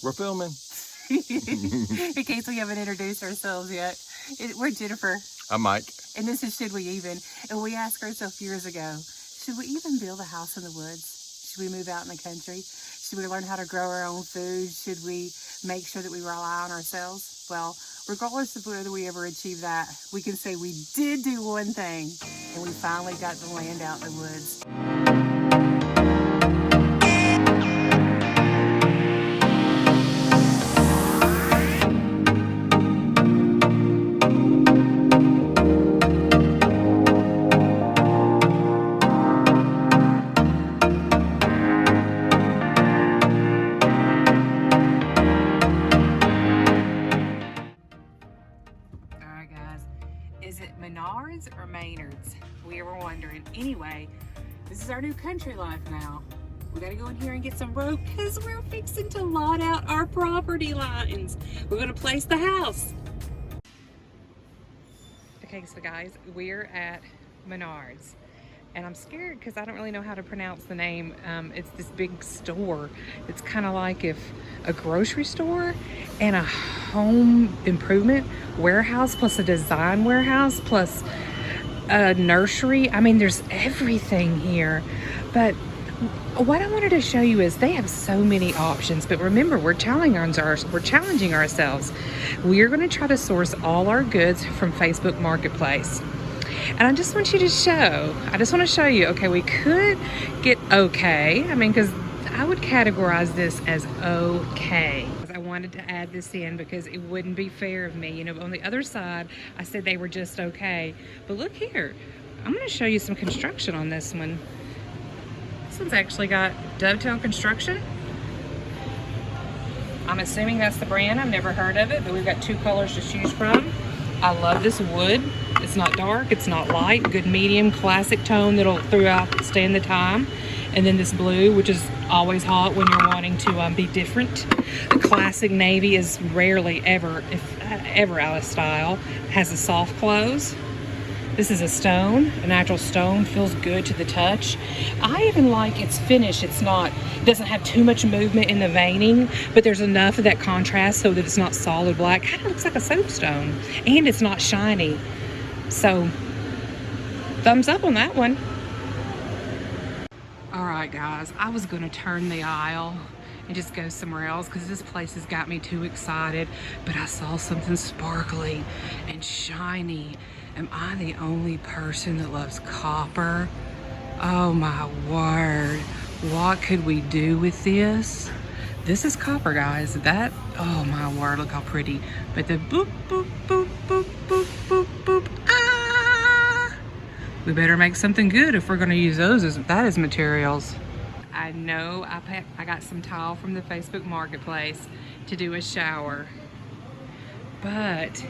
We're filming. In case we haven't introduced ourselves yet. We're Jennifer. I'm Mike. And this is Should We Even? And we asked ourselves years ago, should we even build a house in the woods? Should we move out in the country? Should we learn how to grow our own food? Should we make sure that we rely on ourselves? Well, regardless of whether we ever achieve that, we can say we did do one thing, and we finally got the land out in the woods. Is it Menards or Maynards? We were wondering. Anyway, this is our new country life now. We gotta go in here and get some rope because we're fixing to lot out our property lines. We're gonna place the house. Okay, so guys, we're at Menards. And I'm scared because I don't really know how to pronounce the name. It's this big store. It's kind of like if a grocery store and a home improvement warehouse plus a design warehouse plus a nursery. I mean, there's everything here. But what I wanted to show you is they have so many options. But remember, we're challenging ourselves. We're going to try to source all our goods from Facebook Marketplace. And I just want to show you, okay, we could get okay. I mean, because I would categorize this as okay. I wanted to add this in because it wouldn't be fair of me. You know, on the other side, I said they were just okay. But look here, I'm going to show you some construction on this one. This one's actually got Dovetail Construction. I'm assuming that's the brand. I've never heard of it, but we've got two colors to choose from. I love this wood. It's not dark, it's not light, good medium, classic tone that'll throughout stand the time. And then this blue, which is always hot when you're wanting to be different. The classic navy is rarely ever, if ever out of style. It has a soft close. This is a stone, a natural stone, feels good to the touch. I even like its finish. It doesn't have too much movement in the veining, but there's enough of that contrast so that it's not solid black. Kind of looks like a soapstone, and it's not shiny. So, thumbs up on that one. All right, guys, I was gonna turn the aisle and just go somewhere else because this place has got me too excited, but I saw something sparkly and shiny. Am I the only person that loves copper? Oh my word. What could we do with this? This is copper, guys. Oh my word, look how pretty. But the boop, boop, boop, boop, boop, boop, boop, ah! We better make something good if we're gonna use those as materials. I know I got some tile from the Facebook Marketplace to do a shower. But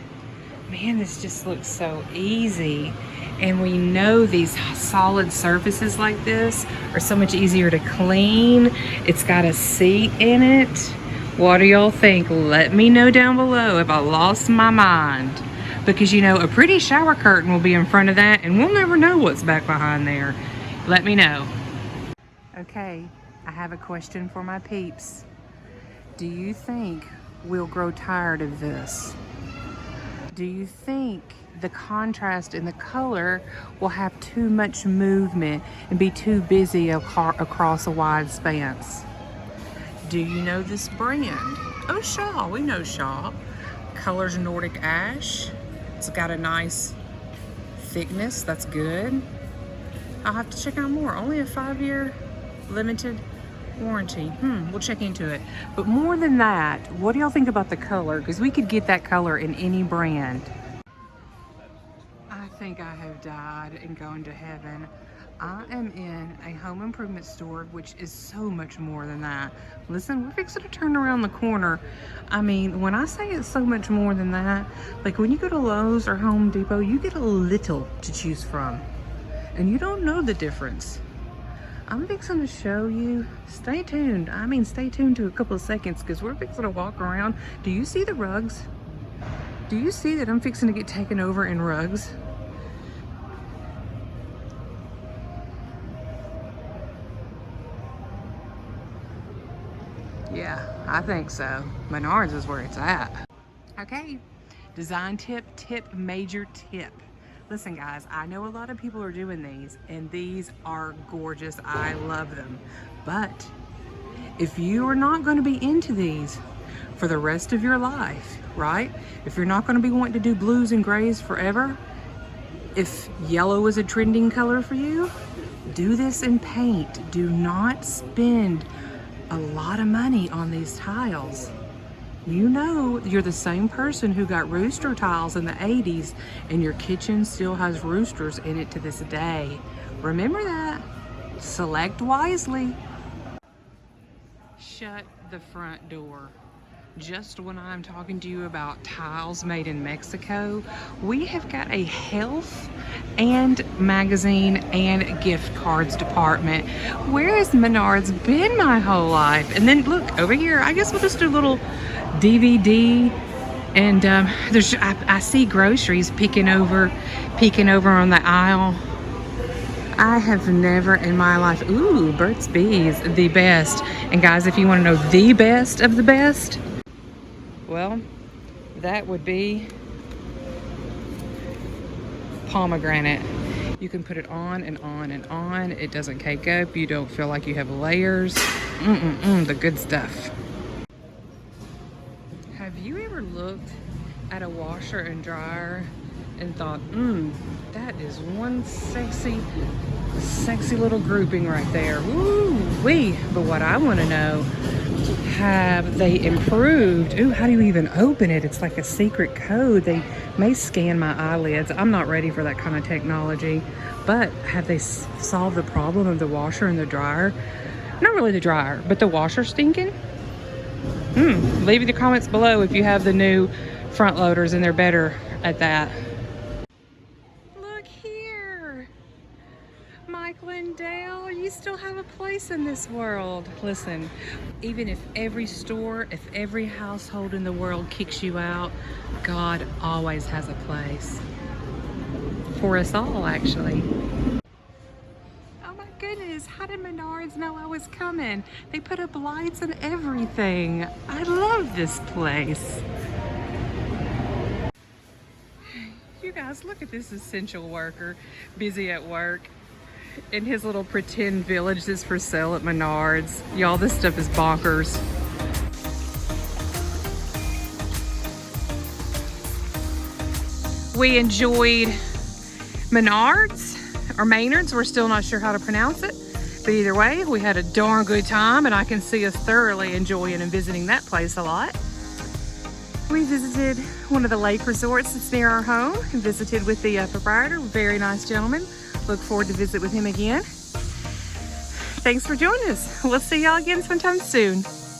man, this just looks so easy. And we know these solid surfaces like this are so much easier to clean. It's got a seat in it. What do y'all think? Let me know down below if I lost my mind. Because you know, a pretty shower curtain will be in front of that and we'll never know what's back behind there. Let me know. Okay, I have a question for my peeps. Do you think we'll grow tired of this? Do you think the contrast in the color will have too much movement and be too busy across a wide expanse? Do you know this brand? Oh, Shaw. We know Shaw. Color's Nordic Ash. It's got a nice thickness. That's good. I'll have to check out more. Only a 5-year limited warranty. We'll check into it. But more than that, what do y'all think about the color? Because we could get that color in any brand. I think I have died and gone to heaven. I am in a home improvement store, which is so much more than that. Listen, we're fixing to turn around the corner. I mean, when I say it's so much more than that, like when you go to Lowe's or Home Depot, you get a little to choose from. And you don't know the difference. I'm fixing to show you. Stay tuned. I mean, stay tuned to a couple of seconds because we're fixing to walk around. Do you see the rugs? Do you see that I'm fixing to get taken over in rugs? Yeah, I think so. Menards is where it's at. Okay, design tip, major tip. Listen guys, I know a lot of people are doing these and these are gorgeous. I love them. But if you are not going to be into these for the rest of your life, right? If you're not going to be wanting to do blues and grays forever, if yellow is a trending color for you, do this in paint. Do not spend a lot of money on these tiles. You know you're the same person who got rooster tiles in the 80s and your kitchen still has roosters in it to this day. Remember that. Select wisely. Shut the front door. Just when I'm talking to you about tiles made in Mexico, we have got a health and magazine and gift cards department. Where has Menards been my whole life? And then look over here, I guess we'll just do a little DVD. And I see groceries peeking over on the aisle. I have never in my life, ooh, Burt's Bees, the best. And guys, if you want to know the best of the best, well, that would be pomegranate. You can put it on and on and on. It doesn't cake up. You don't feel like you have layers. The good stuff. Have you ever looked at a washer and dryer and thought, that is one sexy little grouping right there. Woo-wee. But what I want to know, have they improved? Ooh, how do you even open it? It's like a secret code. They may scan my eyelids. I'm not ready for that kind of technology. But have they solved the problem of the washer and the dryer? Not really the dryer, but the washer stinking? Leave the comments below if you have the new front loaders and they're better at that. Look here. Michael and Dale, you still have a place in this world. Listen, even if every store, if every household in the world kicks you out, God always has a place. For us all, actually. Oh my goodness, how did Menards know I was coming? They put up lights and everything. I love this place. You guys, look at this essential worker, busy at work in his little pretend village that's for sale at Menards. Y'all, this stuff is bonkers. We enjoyed Menards or Maynard's. We're still not sure how to pronounce it. But either way, we had a darn good time and I can see us thoroughly enjoying and visiting that place a lot. We visited one of the lake resorts that's near our home and visited with the proprietor, very nice gentleman. Look forward to visit with him again. Thanks for joining us. We'll see y'all again sometime soon.